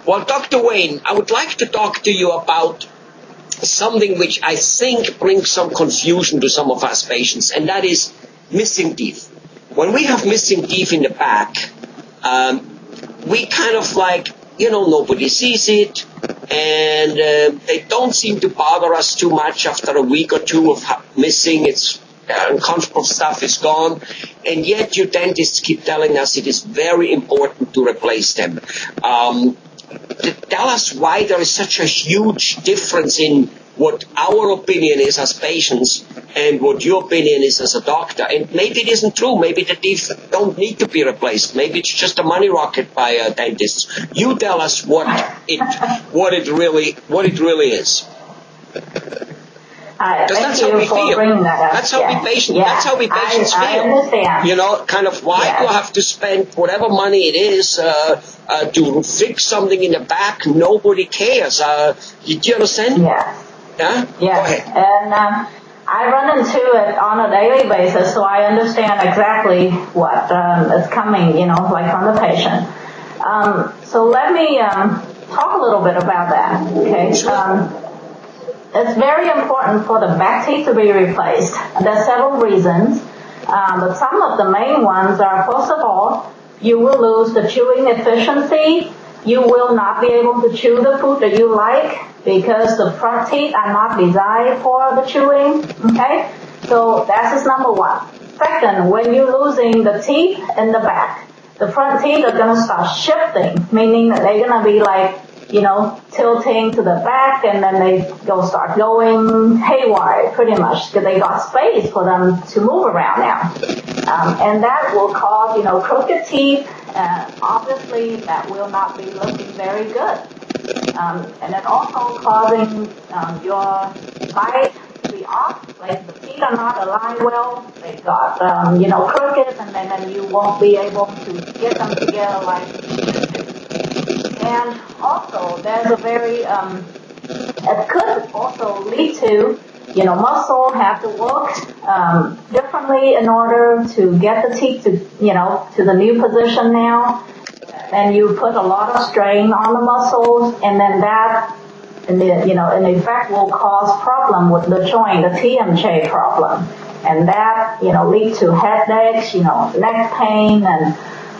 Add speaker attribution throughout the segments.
Speaker 1: Well, Dr. Nguyen, I would like to talk to you about something which I think brings some confusion to some of us patients, and that is missing teeth. When we have missing teeth in the back, we kind of like, nobody sees it, and they don't seem to bother us too much after a week or two of missing. It's uncomfortable stuff is gone, and yet your dentists keep telling us it is very important to replace them. Tell us why there is such a huge difference in what our opinion is as patients and what your opinion is as a doctor. And maybe it isn't true. Maybe the teeth don't need to be replaced. Maybe it's just a money rocket by dentists. You tell us what it really is. That's how we feel. That's how we patients. Yeah. That's how we patients feel.
Speaker 2: I understand.
Speaker 1: Kind of why do you have to spend whatever money it is to fix something in the back? Nobody cares. Do you understand?
Speaker 2: Yeah.
Speaker 1: Yeah.
Speaker 2: Yeah.
Speaker 1: Go ahead.
Speaker 2: And I run into it on a daily basis, so I understand exactly what is coming. Like from the patient. So let me talk a little bit about that. Okay.
Speaker 1: Sure.
Speaker 2: It's very important for the back teeth to be replaced. There are several reasons, but some of the main ones are, first of all, you will lose the chewing efficiency. You will not be able to chew the food that you like because the front teeth are not designed for the chewing. Okay? So that's just number one. Second, when you're losing the teeth in the back, the front teeth are going to start shifting, meaning that they're going to be like, tilting to the back, and then they start going haywire pretty much because they got space for them to move around now. And that will cause, crooked teeth, and obviously that will not be looking very good. And it also causing your bite to be off, like the teeth are not aligned well, they got, crooked, and then you won't be able to get them together like you should do. And also, there's a very, it could also lead to, muscle have to work differently in order to get the teeth to, to the new position now. And you put a lot of strain on the muscles, and then that, in effect, will cause problem with the joint, the TMJ problem. And that, lead to headaches, neck pain, and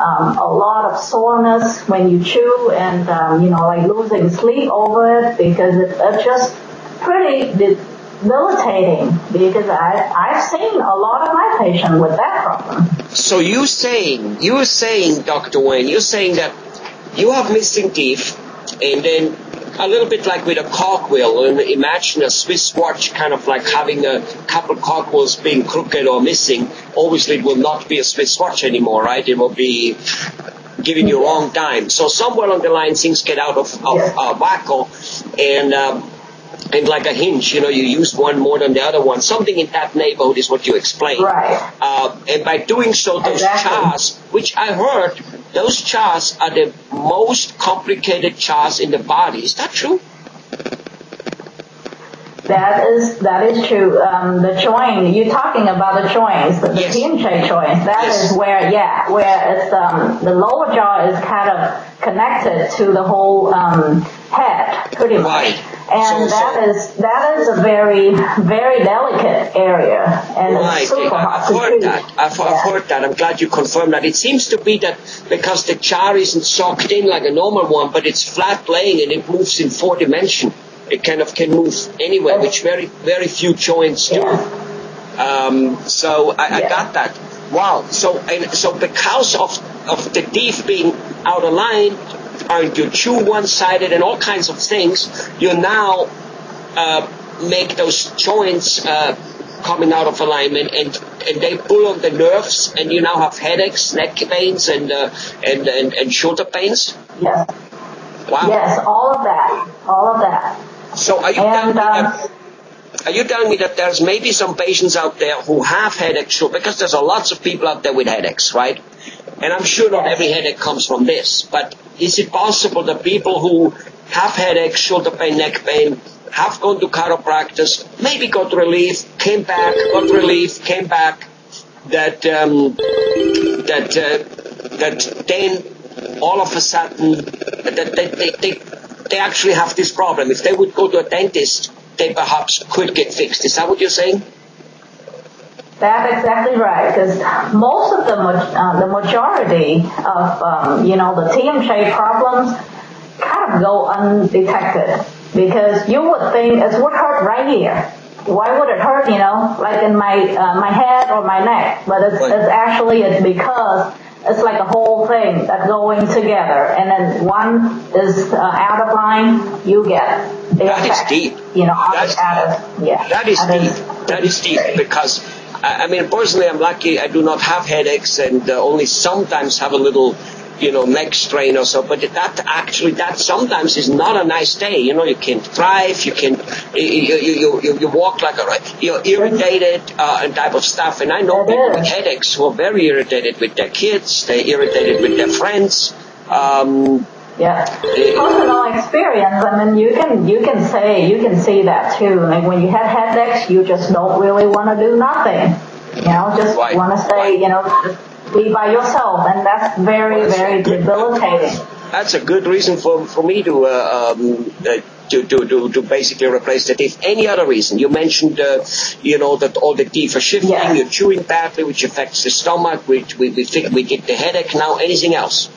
Speaker 2: a lot of soreness when you chew, and like losing sleep over it, because it's just pretty debilitating, because I've seen a lot of my patients with that problem.
Speaker 1: So you're saying, Dr. Nguyen, you're saying that you have missing teeth, and then a little bit like with a cogwheel, and imagine a Swiss watch kind of like having a couple cogwheels being crooked or missing. Obviously it will not be a Swiss watch anymore, right? It will be giving you wrong time. So somewhere along the line things get out of wacko, and like a hinge, you use one more than the other one. Something in that neighborhood is what you explained.
Speaker 2: Right.
Speaker 1: And by doing so, those CHAs, which I heard, those CHAs are the most complicated CHAs in the body. Is that true?
Speaker 2: That is true. The joint, you're talking about the joints, the TMJ joints. That is where it's the lower jaw is kind of connected to the whole head, pretty much.
Speaker 1: Right.
Speaker 2: And that is a very, very delicate area, and it's super hard to treat.
Speaker 1: I've heard that. I'm glad you confirmed that. It seems to be that because the CHA isn't socked in like a normal one, but it's flat laying and it moves in 4 dimensions. It kind of can move anywhere, which very, very few joints do. So I got that. Wow. So because of the teeth being out of line, and you chew one-sided and all kinds of things, you now make those joints coming out of alignment, and they pull on the nerves, and you now have headaches, neck pains, and shoulder pains.
Speaker 2: Yes.
Speaker 1: Wow.
Speaker 2: Yes, all of that.
Speaker 1: So are you telling me that there's maybe some patients out there who have headaches, because there's lots of people out there with headaches, right? And I'm sure not every headache comes from this, but is it possible that people who have headaches, shoulder pain, neck pain, have gone to chiropractors, maybe got relief, came back, got relief, came back, that then all of a sudden they actually have this problem. If they would go to a dentist, they perhaps could get fixed. Is that what you're saying?
Speaker 2: That's exactly right, because most of the majority of, the TMJ problems kind of go undetected, because you would think it would hurt right here. Why would it hurt, like in my head or my neck? But it's actually because it's like a whole thing that's going together, and then one is out of line, you get the effect.
Speaker 1: That is deep. That is deep because, I mean, personally, I'm lucky I do not have headaches and only sometimes have a little, neck strain or so. But that sometimes is not a nice day. You can't drive, you walk like you're irritated and type of stuff. And I know people with headaches who are very irritated with their kids, they're irritated with their friends.
Speaker 2: Personal experience. I mean, you can see that too. Like when you have headaches, you just don't really want to do nothing. Just want to stay, be by yourself, and that's very, very debilitating.
Speaker 1: That's a good reason for me to basically replace the teeth. Any other reason? You mentioned, that all the teeth are shifting, you're chewing badly, which affects the stomach, which we get the headache. Now, anything else?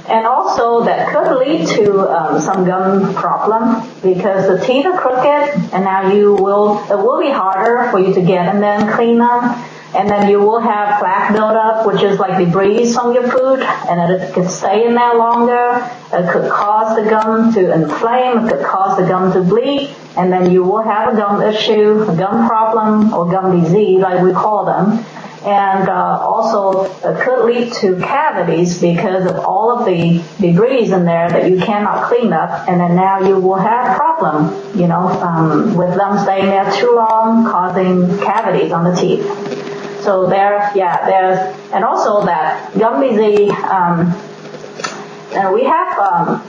Speaker 2: And also that could lead to some gum problem, because the teeth are crooked, and now it will be harder for you to get them then clean them. And then you will have plaque buildup, which is like debris on your food, and it could stay in there longer. It could cause the gum to inflame. It could cause the gum to bleed, and then you will have a gum issue, a gum problem, or gum disease, like we call them. And also it could lead to cavities because of all of the debris in there that you cannot clean up, and then now you will have problem, with them staying there too long, causing cavities on the teeth. So there's, and also that gum disease, and we have,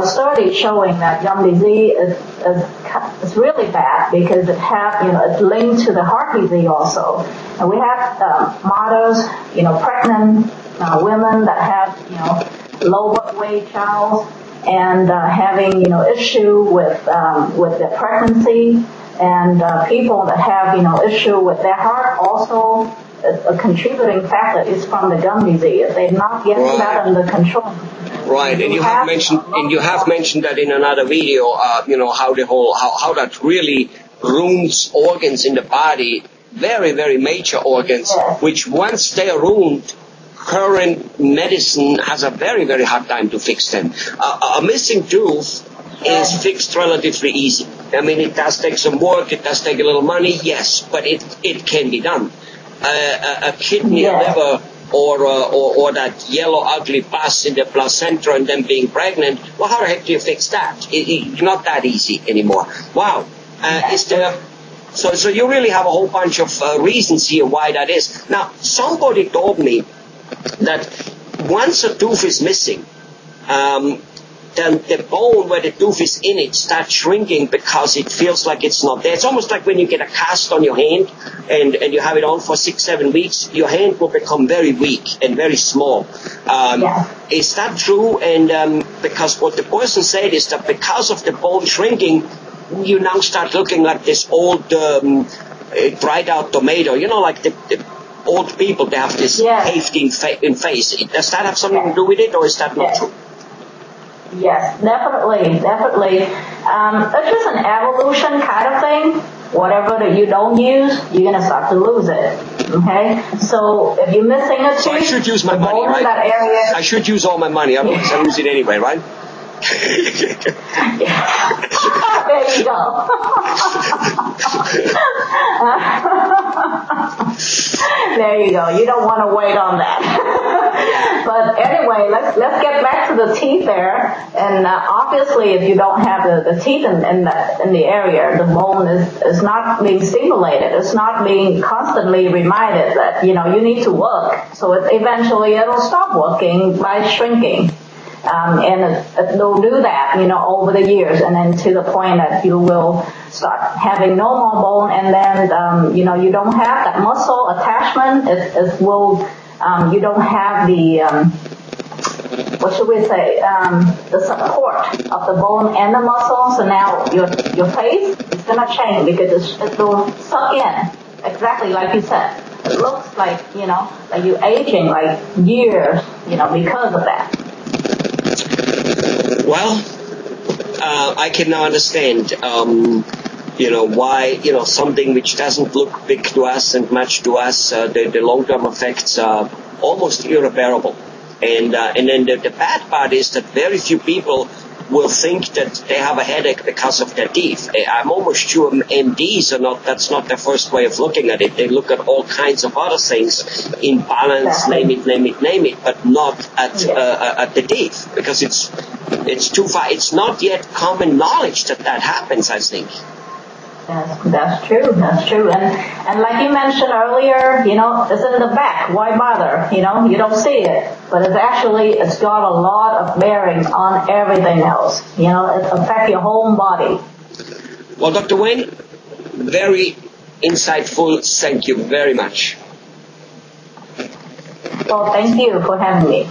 Speaker 2: studies showing that gum disease is really bad because it's linked to the heart disease also. And we have mothers, pregnant women that have, low weight child and having, issue with their pregnancy, and people that have, issue with their heart also. A contributing factor is from the gum disease. They're not getting that under control.
Speaker 1: Right, and you have mentioned that in another video. How that really ruins organs in the body, very, very major organs, which once they are ruined, current medicine has a very, very hard time to fix them. A missing tooth is fixed relatively easy. I mean, it does take some work, it does take a little money, yes, but it can be done. A kidney, a liver, or that yellow ugly pus in the placenta and then being pregnant, well, how the heck do you fix that? It's not that easy anymore. Wow. So you really have a whole bunch of reasons here why that is. Now, somebody told me that once a tooth is missing, then the bone where the tooth is in it starts shrinking because it feels like it's not there. It's almost like when you get a cast on your hand and you have it on for 6-7 weeks, your hand will become very weak and very small. Is that true? And because what the person said is that because of the bone shrinking, you now start looking like this old dried out tomato. Like the old people, they have this caved in face. Does that have something to do with it, or is that not true?
Speaker 2: Yes, definitely. It's just an evolution kind of thing. Whatever that you don't use, you're going to start to lose it. Okay? So if you're missing a tooth,
Speaker 1: so I should use my money, right?
Speaker 2: That area,
Speaker 1: I should use all my money. Otherwise I lose it anyway, right?
Speaker 2: There you go. There you go. You don't want to wait on that. But anyway, let's get back to the teeth there. And obviously, if you don't have the teeth in the area, the bone is not being stimulated. It's not being constantly reminded that you need to work. So eventually it'll stop working by shrinking. And they'll do that, over the years, and then to the point that you will start having no more bone, and then, you don't have that muscle attachment. It will You don't have the, what should we say, the support of the bone and the muscle. So now your face is going to change because it will suck in, exactly like you said. It looks like, like you're aging like years, because of that.
Speaker 1: Well, I can now understand, why, something which doesn't look big to us and much to us, the long-term effects are almost irreparable. And then the bad part is that very few people will think that they have a headache because of their teeth. I'm almost sure MDs that's not their first way of looking at it. They look at all kinds of other things, imbalance, name it, but not at the teeth, because it's too far. It's not yet common knowledge that happens, I think.
Speaker 2: That's true. And like you mentioned earlier, it's in the back. Why bother? You don't see it, but it's got a lot of bearing on everything else. It affects your whole body.
Speaker 1: Well, Dr. Nguyen, very insightful. Thank you very much.
Speaker 2: Well, thank you for having me.